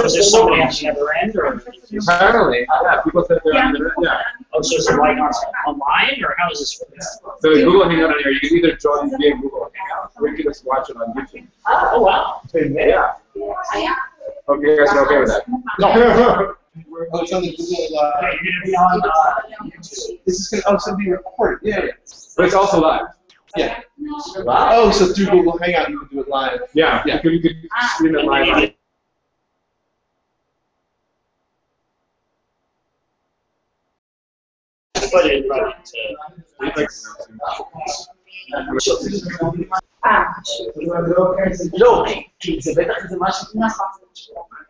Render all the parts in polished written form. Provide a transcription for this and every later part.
is there somebody on the other end, or? Apparently, yeah, people said they're on the other end, yeah. Oh, so is it like online, or how is this work? So the Google Hangout on here, you can either join via Google Hangout, or you can just watch it on YouTube. Oh, wow. Yeah. Okay, you guys are okay with that? No. Oh, it's on the Google. You're going to be on YouTube. This is going to also be recorded. Yeah. But it's also live. Yeah. Wow. Oh, so through Google Hangout you can do it live. Yeah, you could stream it live. Put it right into. לא, כי זה בטח איזה משהו.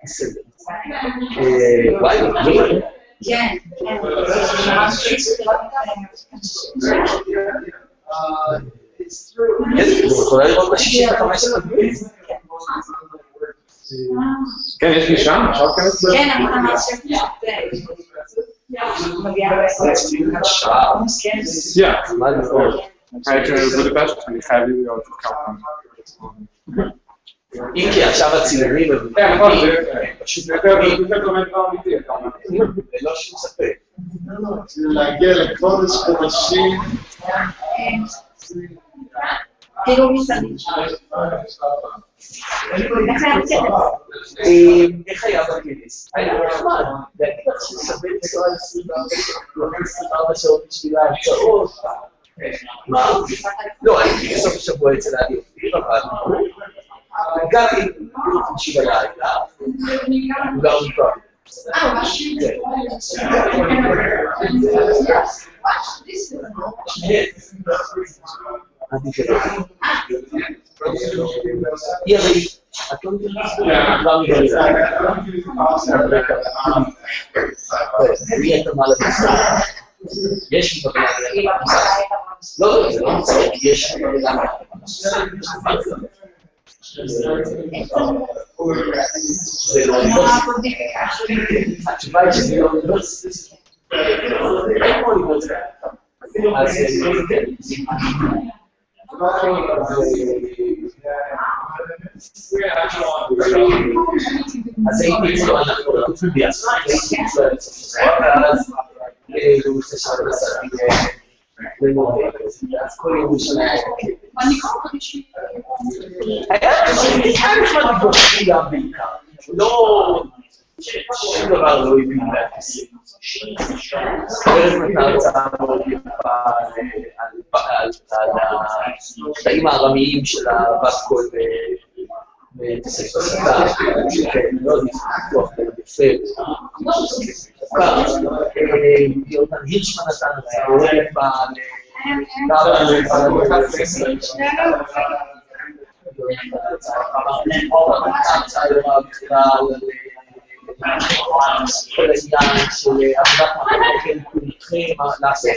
בסדר. וואי, לא. כן. זה יכולה לראות ב-65 קודמים. כן, יש לי שם, עכשיו כנס? כן, אני ממש Yeah. מה לראות? הייתי בודפשט, אני חייב להיות כמה. אם כי עכשיו הצילומים הם... כן, נכון, זה פשוט יותר דומה דבר אמיתי. ללא שום ספק. להגיע לקודש קודשים. תראו מסביב. איך היה בכנס? היה נחמד. להגיד לך ששווה לנסוע 24 שעות בשביל ההרצאות. מה? לא, הייתי בסוף השבוע אצל עדי אופיר, אבל גם אם באופן שבלילה, הוא גר מפה. ירי, את לא מבינה? מי אתה מה לבצע? יש לי בגלל לא, זה לא מצליח, יש לי בגלל זה לא התשובה היא שזה לא אוניברסיטה. אין פה אוניברסיטה. אז אז הייתי אצלו, אנחנו ביחד, הייתי אצלו ואז הוא עושה שם נסעתי למורה, אז כל יום בשנה היה נחמד לפגוש גם בעיקר, לא, שום דבר לא הבין מהכסים. ארז נתנה הרצאה מאוד יפה על הקטעים הארמיים של הבת קול בתוספת הסתה, מאוד נפתוח יפה. יונתן הירשמן נתן הרצאה מאוד יפה על המחקר כל העניין של עבודת מחלקת כולכם, לעשות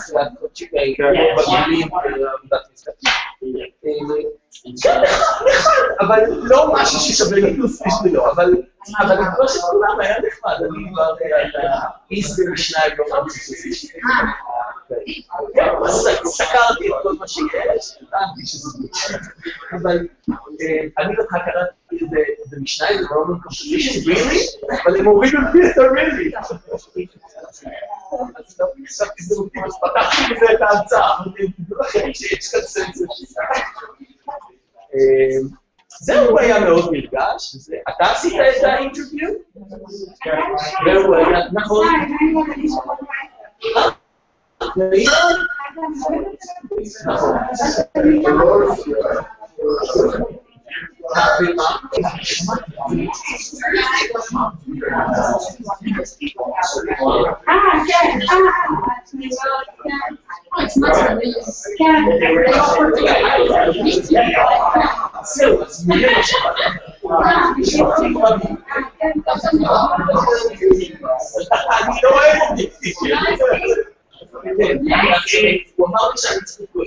עבודת קודשיקי, בגילים, עבודת מסתכלים. אבל לא משהו ששווה לטוס בשבילו, אבל כמו שכולם היה נחמד, אני כבר על האיס במשניים לא חצי. סקרתי את כל מה שיש, טענתי שזה מוצא. אבל אני לך קראתי במשניים, זה לא קושלישן רילי, אבל הם אומרים בפיסטר רילי. אז לא חשבתי שזה מוצאים, אז פתחתי בזה את ההרצאה, אמרתי, תדעו לכם שיש כאן סנסור. זהו היה מאוד נרגש, אתה עשית את האינטרוויו? והוא היה, נכון. נכון. הוא אמר לי שאני צריך לקרוא.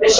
יש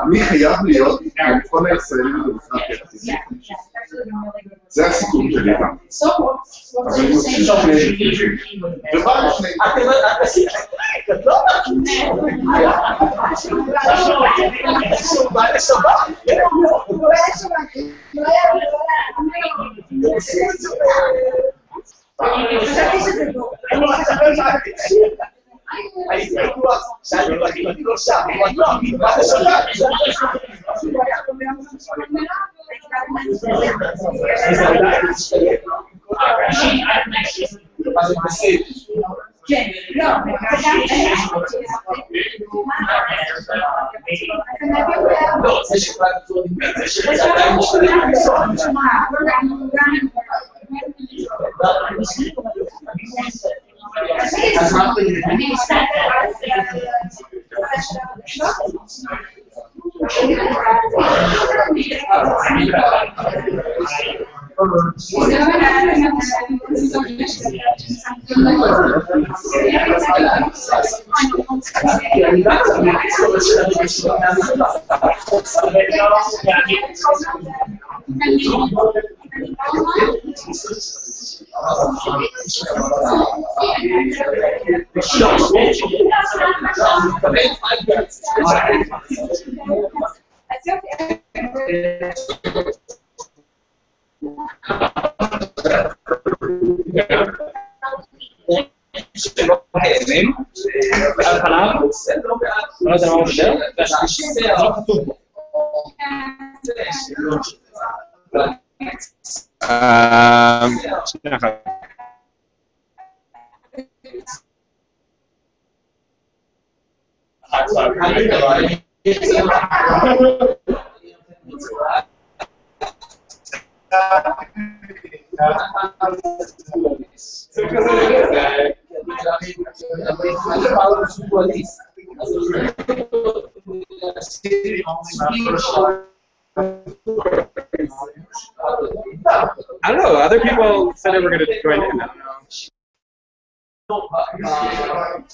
אני חייב להיות המכון הישראלי לדמוקרטיה. זה הסיכום שלי. דבר לפני. I don't know. Other people said they were going to join in. I don't know.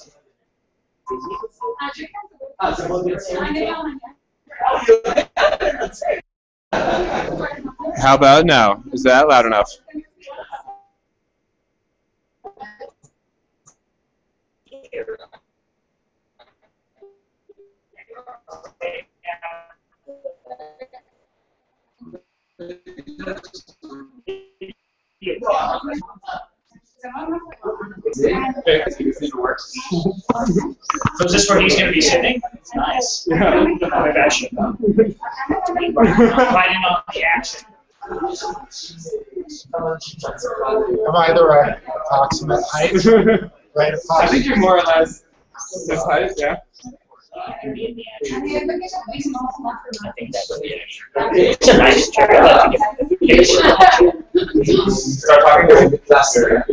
How about now? Is that loud enough? So is this where he's going to be sitting? Nice. Yeah. I got you. Fighting on the action. I'm either approximate height, right? I think you're more or less this height, yeah. I think that would be it's a nice chair. Start talking to the cluster.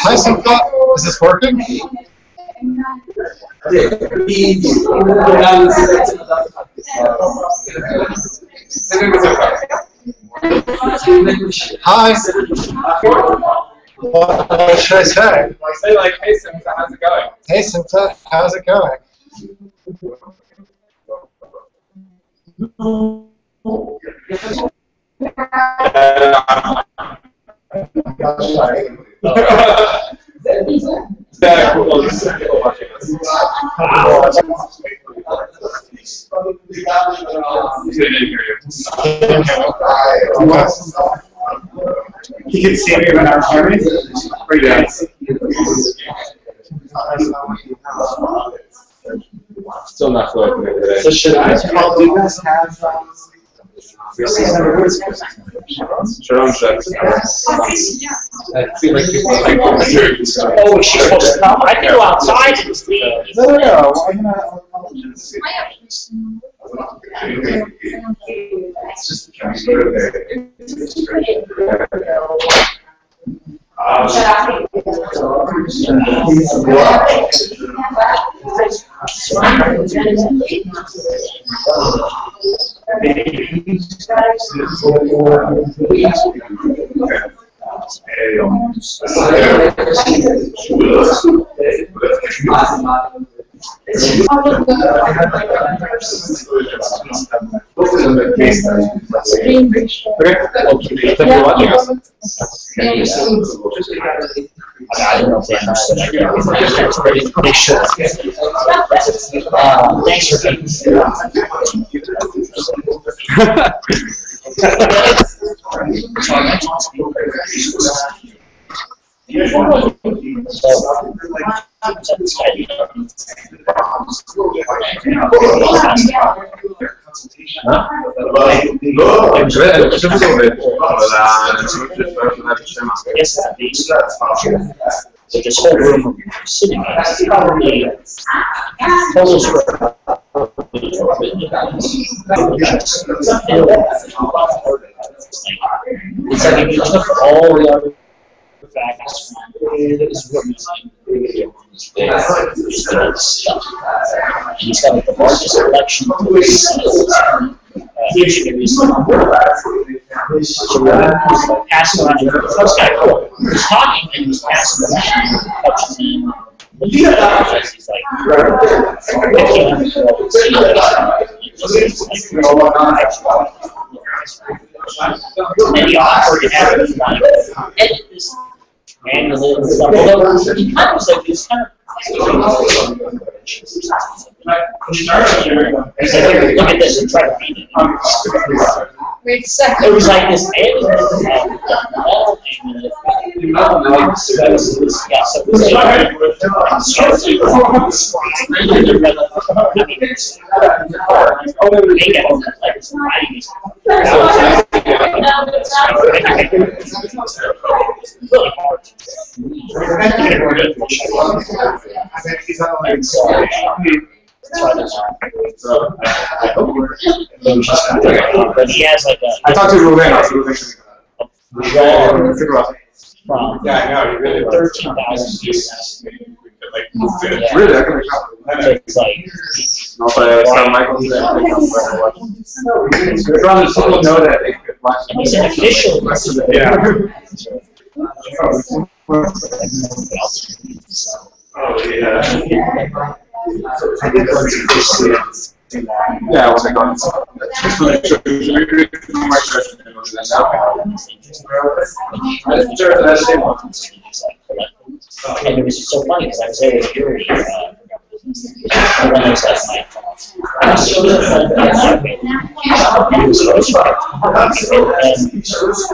Hi, Simcha. Is this working? Hi. What should I say? Say like, hey Simcha, how's it going? Hey, Simcha. How's it going? He can see me when I'm hearing. Pretty nice. Still not fluent today. So should I? Do you guys have? Sharon said. I feel like people like Oh, is she supposed to come? I can go outside and see. No. I don't know if they understood. They should. Thanks for taking So this whole room we're sitting in is probably total square. It's like if you took all the other facts from this room, he's got like the largest collection of seals. Dictionaries. So we're passing around. First guy was talking and he was passing around. Touches him. He's like 15 and he offered to have his life edit this manually and stuff. Although he kind of was like this kind of. He's like, here, look at this and try to read it. Wait a second. It was like this but he has like a. I talked to Ruben. From 13,000 pieces. Really? I can So it's like. no, but San Michael's they're trying to still know that they could watch. And he's an official. Yeah. Oh, yeah. Yeah, what's it called? And it was just so funny because I was there with Yuri. And then I was like, and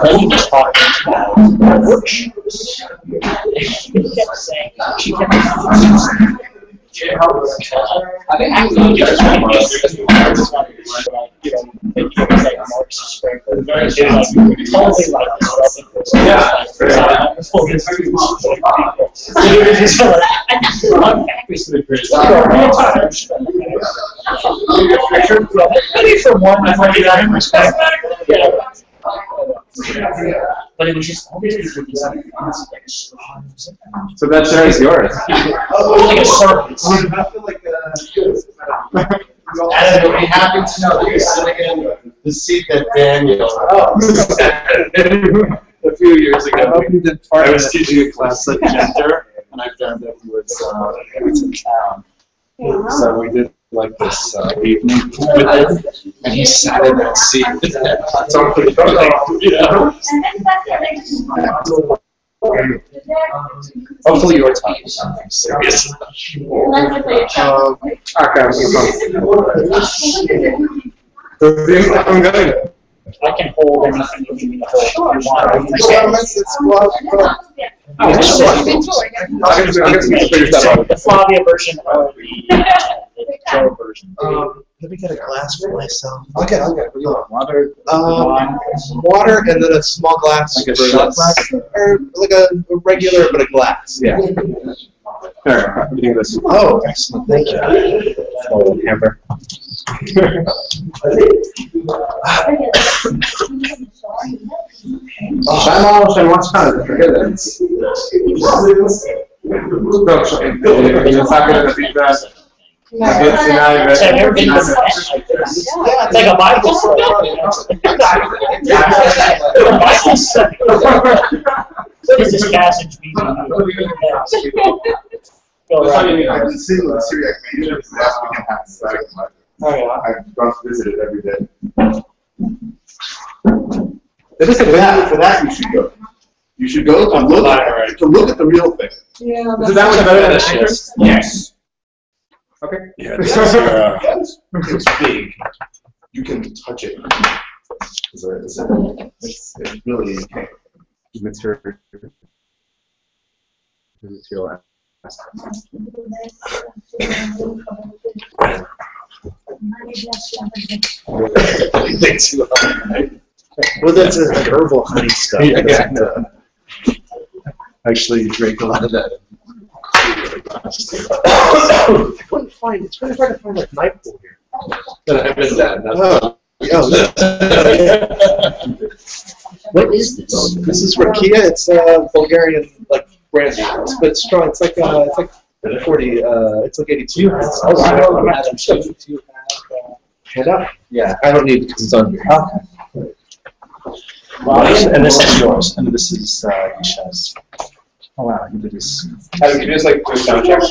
then he just talked about work shoes. He kept saying, she kept saying, I think actually just totally like this. Yeah. But it was just so that chair is yours. like a service. I feel like I'd be happy to know that you're sitting in the seat that Daniel. A few years ago, I was teaching a class at Gender, and I found that he was in town. So we did like this evening with him, and he sat in that seat. So I'm pretty hopefully your time is something serious. I'm going. I can hold anything you need to hold if you want. The Flavia version or the Joe version? Let me get a glass for myself. Okay. What do you want? Water? Water and then a small glass. Like a for shot glass? Or like a regular, but a glass. Yeah. Sure. What do you think of this? Oh, excellent. Thank you. Oh, hamper. Vamos, and what's kind of forget that. Have you ever been to an event like this? It's like a Bible study. This is passage meeting. Go right. I've been sitting with the Syriac major for the last week and a half. So Oh, yeah. I've gone to visit it every day. For that, you should go. You should go to look at the real thing. Yeah. So that was better than the pictures? Yes. Okay. Yeah, this is your, Yes. It's big. You can touch it. It's really material. Well, that's like herbal honey stuff. Yeah. Actually, drink a lot of that. I couldn't find. It's really hard to find like nightpool here. But I missed that. What is this? This is rakia. It's a Bulgarian like brand, but it's strong. It's like 40. It's like 82. Oh, wow. Hand up? Yeah, I don't need it because it's on here. And this is yours. And this is Ishay's. Oh wow, you did this. Can you just like do a sound check?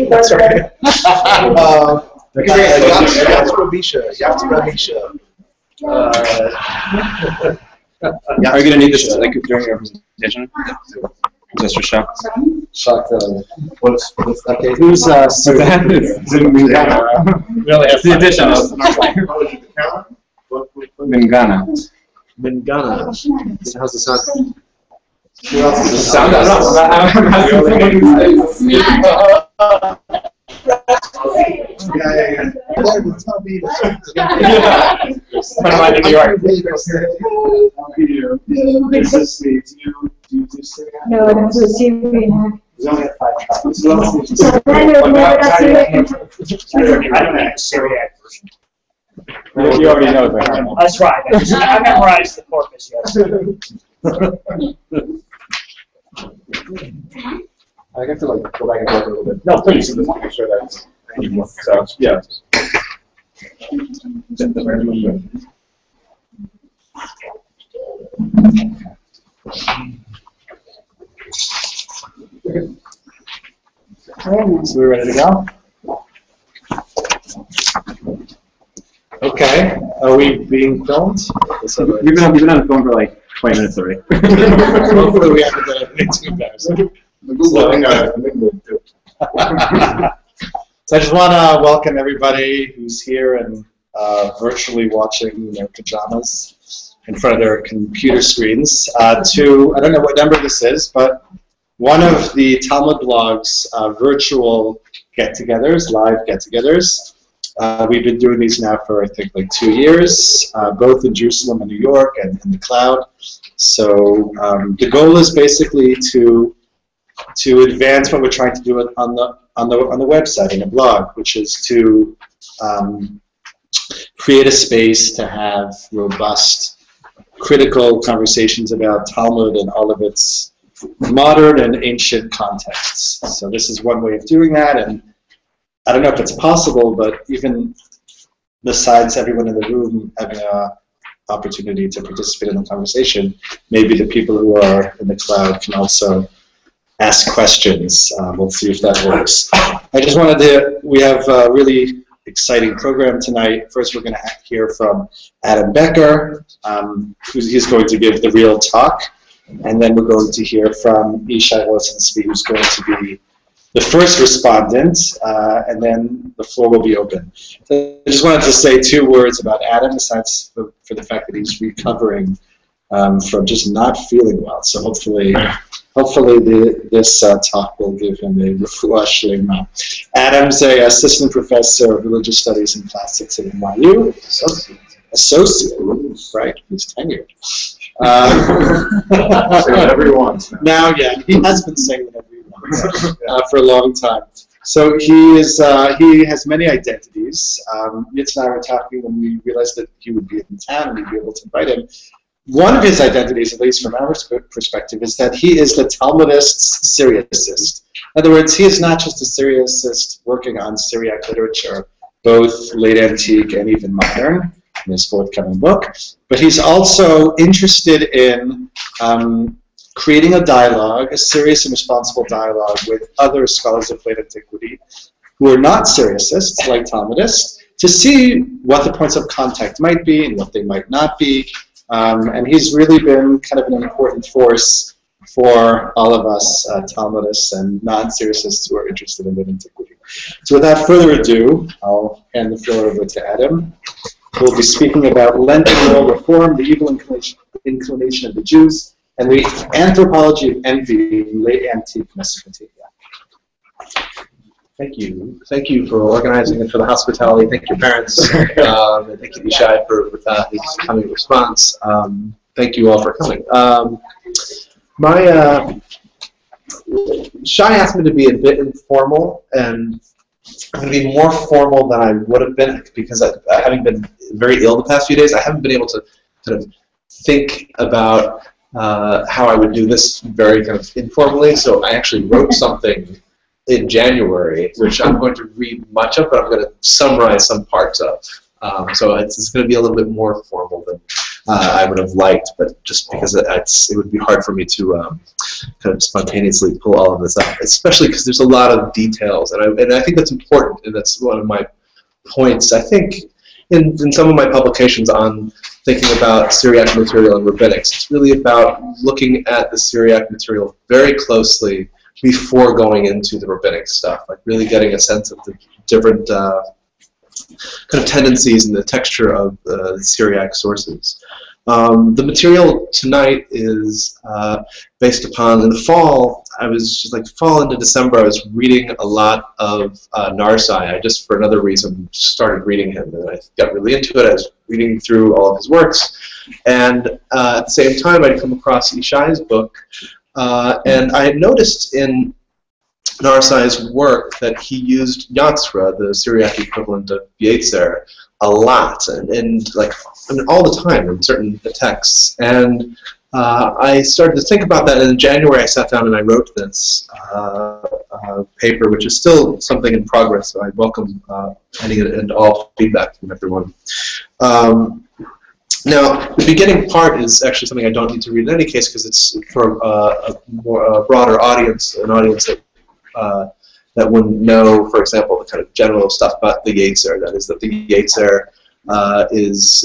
That's right. Yatsramisha. Are you gonna need this like during your presentation? Just for shock. Shock. What's okay? Who's so that is Mingana. Really, it's the addition of Mingana. Mingana. How's the sound? Sound From New York. No, that's a Syriac. I don't have a Syriac version. You already know the That's right. I memorized the corpus, yes. I have to like go back and forth a little bit. No, please. Just make sure that's so yeah. So we're ready to go? Okay. Are we being filmed? We've been on the phone for like 20 minutes already. Hopefully we haven't done anything too embarrassing. So I just want to welcome everybody who's here and virtually watching in their pajamas in front of their computer screens to, I don't know what number this is, but one of the Talmud blog's virtual get-togethers, live get-togethers. We've been doing these now for, I think, like 2 years, both in Jerusalem and New York and in the cloud. So the goal is basically to advance what we're trying to do on the website, in the blog, which is to create a space to have robust, critical conversations about Talmud and all of its modern and ancient contexts. So this is one way of doing that, and I don't know if it's possible, but even besides everyone in the room having an opportunity to participate in the conversation, maybe the people who are in the cloud can also ask questions. We'll see if that works. I just wanted to, we have a really exciting program tonight. First we're going to hear from Adam Becker, he's going to give the real talk, and then we're going to hear from Ishay Rosen-Zvi, who's going to be the first respondent, and then the floor will be open. So I just wanted to say 2 words about Adam, besides for the fact that he's recovering from just not feeling well. So hopefully hopefully this talk will give him a refuah shlema. Adam's an assistant professor of religious studies and classics at NYU. Associate, right? He's tenured. Say whatever he wants now. Now, yeah, he has been saying whatever he wants for a long time. So he has many identities. Yitz and I were talking when we realized that he would be in town and we'd be able to invite him. One of his identities, at least from our perspective, is that he is the Talmudist Syriacist. In other words, he is not just a Syriacist working on Syriac literature, both late antique and even modern, in his forthcoming book, but he's also interested in creating a dialogue, a serious and responsible dialogue with other scholars of late antiquity who are not Syriacists, like Talmudists, to see what the points of contact might be and what they might not be. And he's really been kind of an important force for all of us Talmudists and non-Syriacists who are interested in late antiquity. So without further ado, I'll hand the floor over to Adam. We'll be speaking about Lenten moral reform, the evil inclination of the Jews, and the anthropology of envy in late antique Mesopotamia. Thank you. Thank you for organizing and for the hospitality. Thank your parents. And thank you, Ishay, for his coming response. Thank you all for coming. Shai asked me to be a bit informal, and I'm going to be more formal than I would have been because having been very ill the past few days, I haven't been able to kind of think about how I would do this very kind of informally. So I actually wrote something in January, which I'm going to read much of, but I'm going to summarize some parts of. So it's going to be a little bit more formal than I would have liked, but just because it would be hard for me to kind of spontaneously pull all of this up, especially because there's a lot of details, and I think that's important, and that's one of my points. I think in some of my publications on thinking about Syriac material and rabbinics, it's really about looking at the Syriac material very closely before going into the rabbinic stuff, like really getting a sense of the different kind of tendencies in the texture of the Syriac sources. The material tonight is based upon, in the fall, fall into December, I was reading a lot of Narsai. I just, for another reason, started reading him, and I got really into it. I was reading through all of his works, and at the same time, I'd come across Ishai's book, and I had noticed in Narsai's work that he used Yatzra, the Syriac equivalent of Yetzer, a lot, and like all the time in certain texts. And I started to think about that, and in January I sat down and I wrote this paper, which is still something in progress, so I welcome any and all feedback from everyone. Now, the beginning part is actually something I don't need to read in any case because it's for a broader audience, an audience that wouldn't know, for example, the kind of general stuff about the Yetzer. That is, that the Yetzer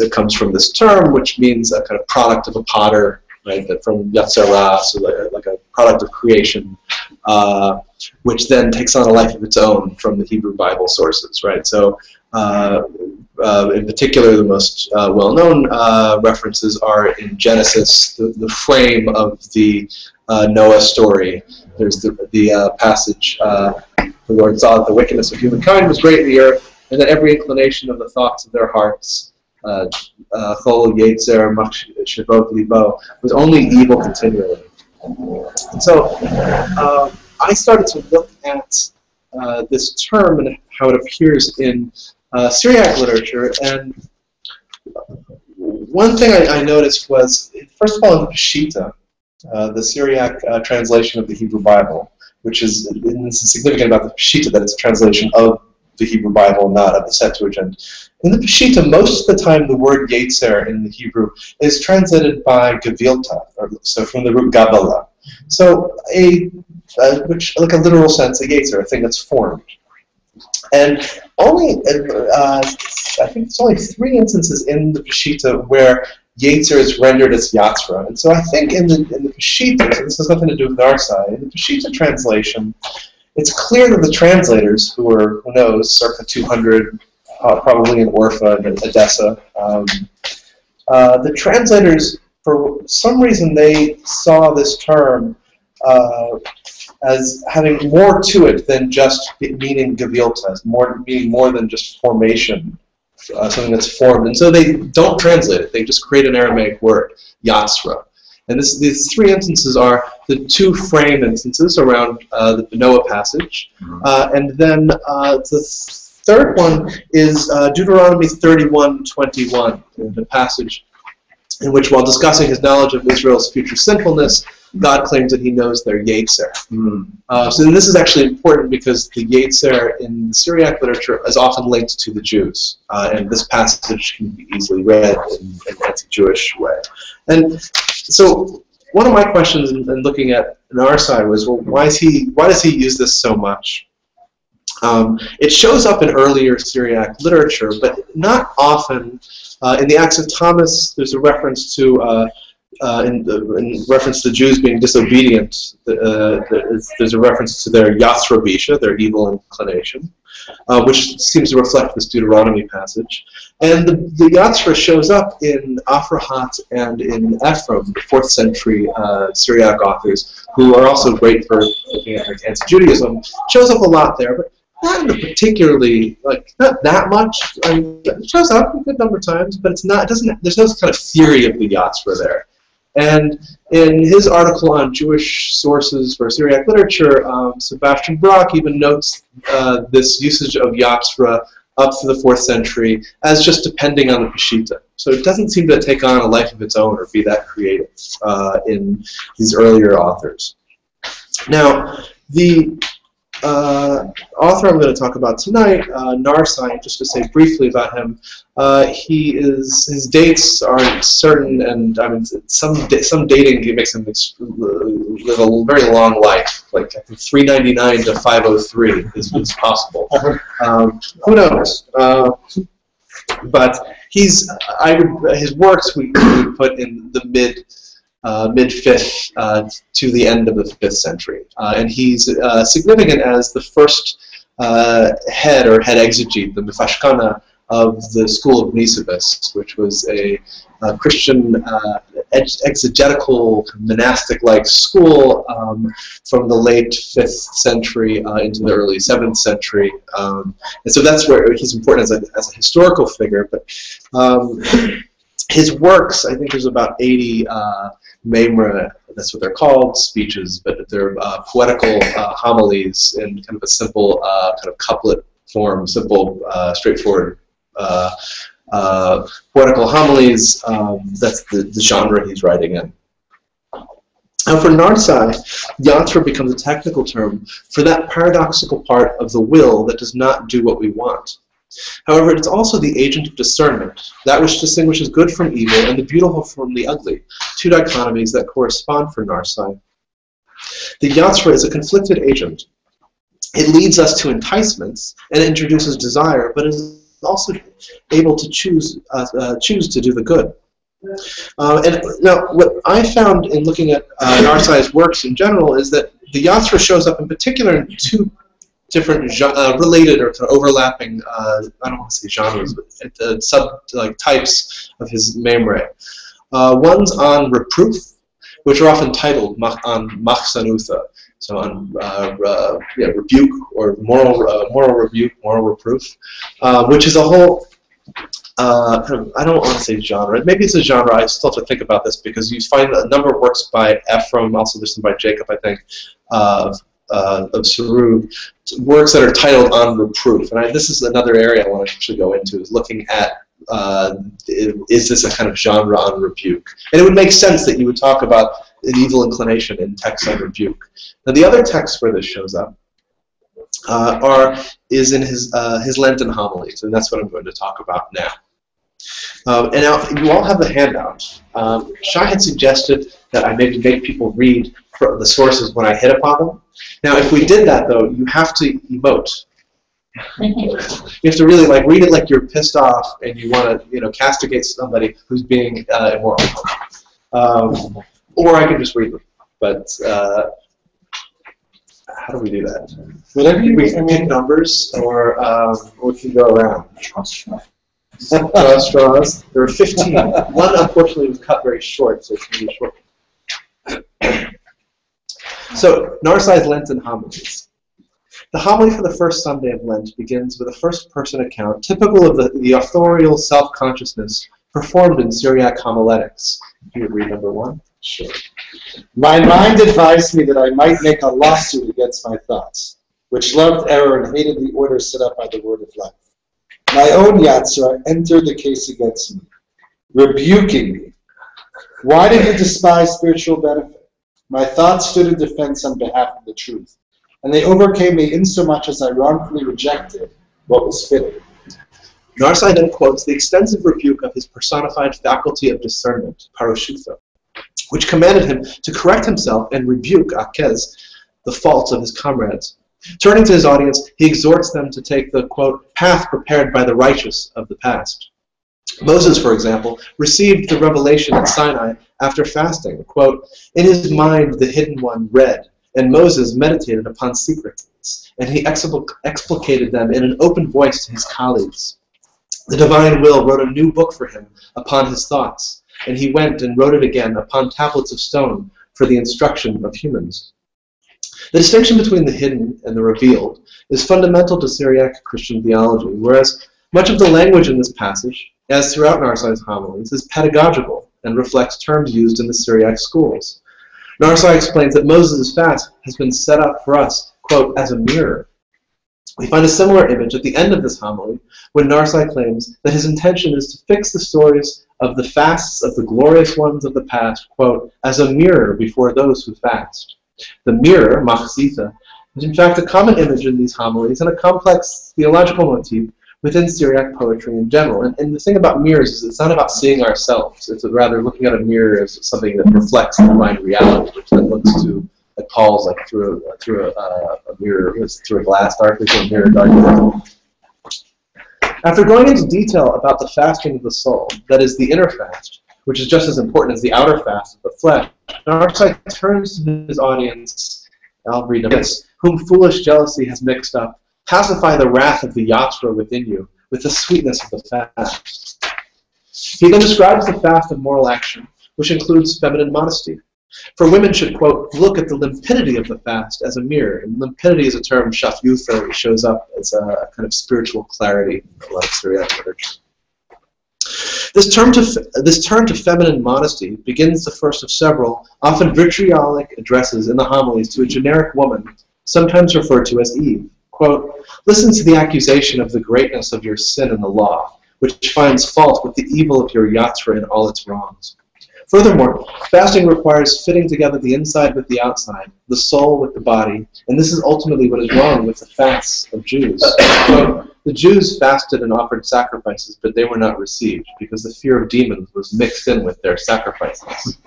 it comes from this term, which means a kind of product of a potter, right? That from Yatzerah, so like a product of creation, which then takes on a life of its own from the Hebrew Bible sources, right? So, in particular, the most well-known references are in Genesis, the frame of the Noah story. There's the passage, the Lord saw that the wickedness of humankind was great in the earth, and that every inclination of the thoughts of their hearts, Chol Yetzer Machshavot Libo, was only evil continually. And so I started to look at this term and how it appears in Syriac literature, and one thing I noticed was, first of all, in the Peshitta, the Syriac translation of the Hebrew Bible, which is, and this is significant about the Peshitta, that it's a translation of the Hebrew Bible, not of the Septuagint. In the Peshitta, most of the time the word Yetzer in the Hebrew is translated by Gavilta, so from the root Gabala. So which, like a literal sense, a Yetzer, a thing that's formed. And only, I think it's only 3 instances in the Peshitta where Yetzer is rendered as Yatzra. And so I think in the Peshitta, so this has nothing to do with Narsai, in the Peshitta translation, it's clear that the translators, who were, who knows, circa 200, probably in Orpha and Edessa, the translators, for some reason, they saw this term as having more to it than just meaning gevilta, meaning more than just formation, something that's formed. And so they don't translate it. They just create an Aramaic word, yatsra. And these three instances are the two frame instances around the Noah passage. And then the third one is Deuteronomy 31:21, the passage in which, while discussing his knowledge of Israel's future sinfulness, God claims that he knows their Yetzer. So this is actually important because the Yetzer in the Syriac literature is often linked to the Jews. And this passage can be easily read in an anti-Jewish way. And so one of my questions in looking at our side was, well, why does he use this so much? It shows up in earlier Syriac literature, but not often. In the Acts of Thomas, there's a reference to in reference to Jews being disobedient. There's a reference to their Yatsra, their evil inclination, which seems to reflect this Deuteronomy passage. And the Yatsra shows up in Afrahat and in Ephraim, the 4th century Syriac authors, who are also great for looking at anti-Judaism. Shows up a lot there, but not in a particularly, not that much. I mean, it shows up a good number of times, but it's not. It doesn't. There's no kind of theory of the Yatsra there. And in his article on Jewish sources for Syriac literature, Sebastian Brock even notes this usage of Yatsra up to the 4th century as just depending on the Peshitta. So it doesn't seem to take on a life of its own or be that creative in these earlier authors. Now, the author I'm going to talk about tonight, Narsai, just to say briefly about him, his dates aren't certain, and I mean some dating makes him live a very long life, like I think 399 to 503 is possible. Who knows? But his works we would put in the mid-5th to the end of the 5th century. And he's significant as the first head exegete, the Mefashkana, of the school of Nisibis, which was a Christian exegetical monastic-like school from the late 5th century into the early 7th century. And so that's where he's important as a historical figure. But his works, I think there's about 80 Memra, that's what they're called, speeches, but they're poetical homilies in kind of a simple kind of couplet form, simple, straightforward poetical homilies. That's the genre he's writing in. Now for Narsai, Yatra becomes a technical term for that paradoxical part of the will that does not do what we want. However, it's also the agent of discernment, that which distinguishes good from evil and the beautiful from the ugly, two dichotomies that correspond for Narsai. The Yatsra is a conflicted agent. It leads us to enticements and it introduces desire, but is also able to choose to do the good. And now, what I found in looking at Narsai's works in general is that the Yatsra shows up in particular in two different related or kind of overlapping, I don't want to say genres, but types of his memre. One's on reproof, which are often titled on machsanutha, so on rebuke or moral rebuke, moral reproof, which is a whole kind of, I don't want to say genre. Maybe it's a genre. I still have to think about this because you find a number of works by Ephraim, also there's some by Jacob, I think, of Sarug, works that are titled on reproof. And this is another area I want to actually go into, is looking at is this a kind of genre on rebuke? And it would make sense that you would talk about an evil inclination in texts on rebuke. Now the other text where this shows up is in his Lenten homilies, and that's what I'm going to talk about now. And now you all have the handout. Shai had suggested that I maybe make people read the sources when I hit upon them. Now, if we did that, though, you have to emote. You have to really read it like you're pissed off and you want to, castigate somebody who's being immoral. Or I can just read them. But how do we do that? Whatever we can pick numbers, or we can go around. Draw straws. There are 15. One, unfortunately, was cut very short, so it's going to be short. So, Narsai's Lenten homilies. The homily for the first Sunday of Lent begins with a first-person account typical of the authorial self-consciousness performed in Syriac homiletics. You would read number 1? Sure. My mind advised me that I might make a lawsuit against my thoughts, which loved error and hated the order set up by the word of life. My own Yatzra entered the case against me, rebuking me. Why did you despise spiritual benefit? My thoughts stood in defense on behalf of the truth, and they overcame me insomuch as I wrongfully rejected what was fitting. Narsai then quotes the extensive rebuke of his personified faculty of discernment, Paroshutha, which commanded him to correct himself and rebuke Akez, the faults of his comrades. Turning to his audience, he exhorts them to take the, quote, path prepared by the righteous of the past. Moses, for example, received the revelation at Sinai after fasting. Quote, in his mind the hidden one read, and Moses meditated upon secrets, and he explicated them in an open voice to his colleagues. The divine will wrote a new book for him upon his thoughts, and he went and wrote it again upon tablets of stone for the instruction of humans. The distinction between the hidden and the revealed is fundamental to Syriac Christian theology, whereas much of the language in this passage, as throughout Narsai's homilies, is pedagogical and reflects terms used in the Syriac schools. Narsai explains that Moses' fast has been set up for us, quote, as a mirror. We find a similar image at the end of this homily when Narsai claims that his intention is to fix the stories of the fasts of the glorious ones of the past, quote, as a mirror before those who fast. The mirror, machzita, is in fact a common image in these homilies and a complex theological motif within Syriac poetry in general. And the thing about mirrors is it's not about seeing ourselves. It's rather looking at a mirror as something that reflects the divine reality, which then looks to, like Paul's, like through a mirror, through a glass darkly, through a mirror darkly. After going into detail about the fasting of the soul, that is the inner fast, which is just as important as the outer fast of the flesh, Narsai turns to his audience, I'll read this, whom foolish jealousy has mixed up. Pacify the wrath of the Yatzra within you with the sweetness of the fast. He then describes the fast of moral action, which includes feminine modesty. For women should, quote, look at the limpidity of the fast as a mirror. And limpidity is a term, shafyutha, which shows up as a kind of spiritual clarity in a lot of Syriac literature. This turn to feminine modesty begins the first of several, often vitriolic addresses in the homilies to a generic woman, sometimes referred to as Eve. Quote, listen to the accusation of the greatness of your sin in the law, which finds fault with the evil of your Yatzra in all its wrongs. Furthermore, fasting requires fitting together the inside with the outside, the soul with the body, and this is ultimately what is wrong with the fasts of Jews. Quote, the Jews fasted and offered sacrifices, but they were not received, because the fear of demons was mixed in with their sacrifices.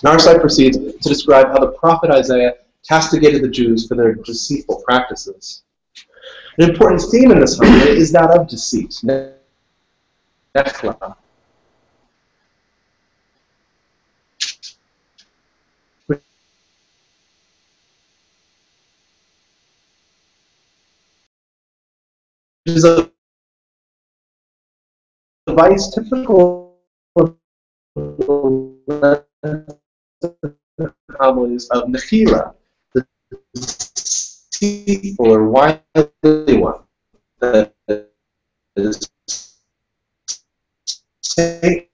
Narsai proceeds to describe how the prophet Isaiah castigated the Jews for their deceitful practices. An important theme in this homily is that of deceit. Nefla. Which is a device typical of the homilies of Nechila, the deceitful or wily one that is Satan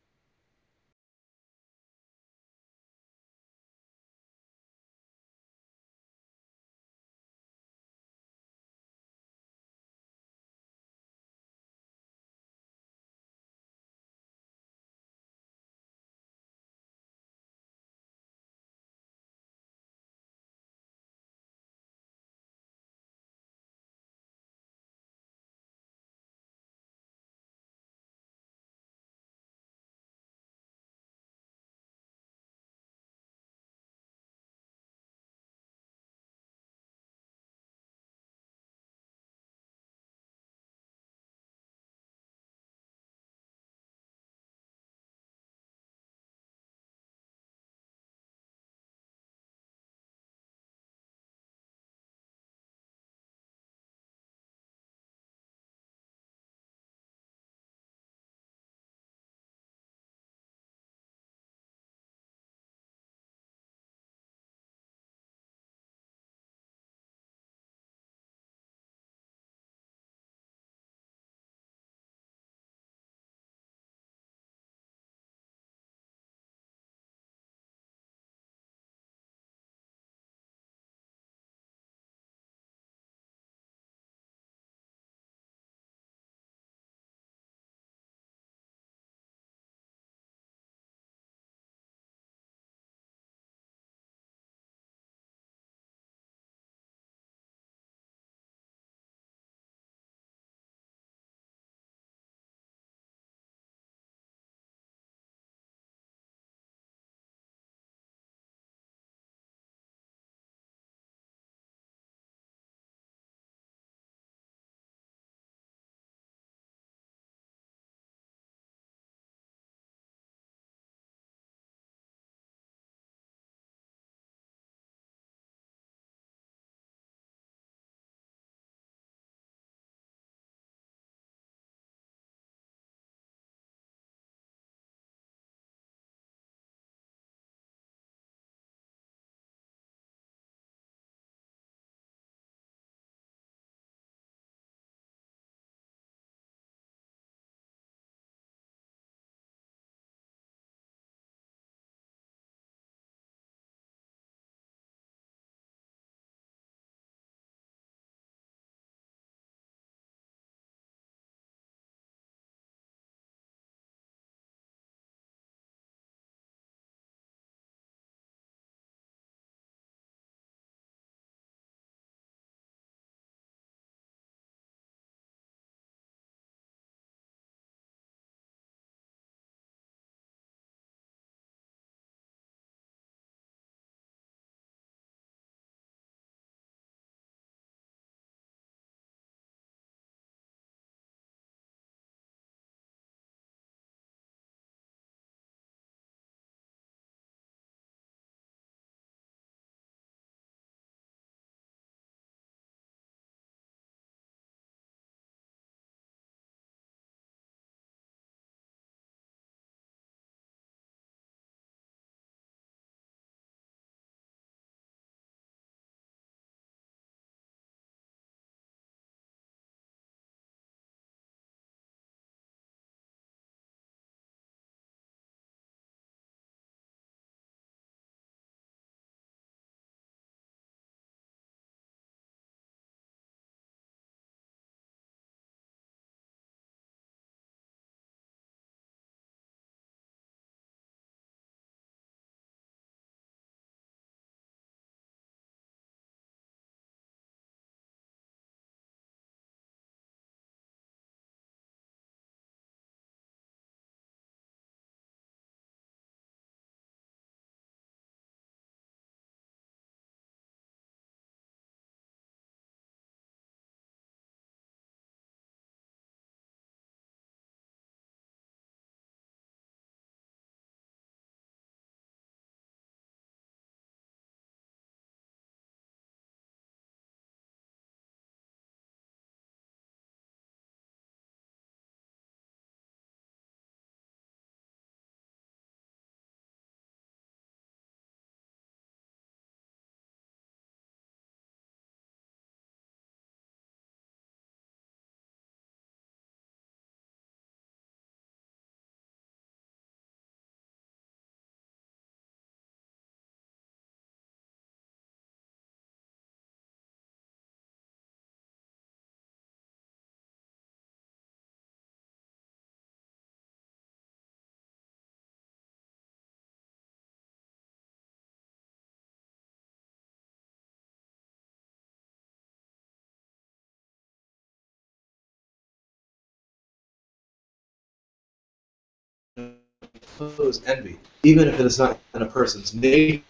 oppose envy, even if it is not in a person's nature.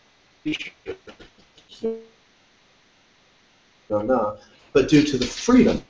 No, but due to the freedom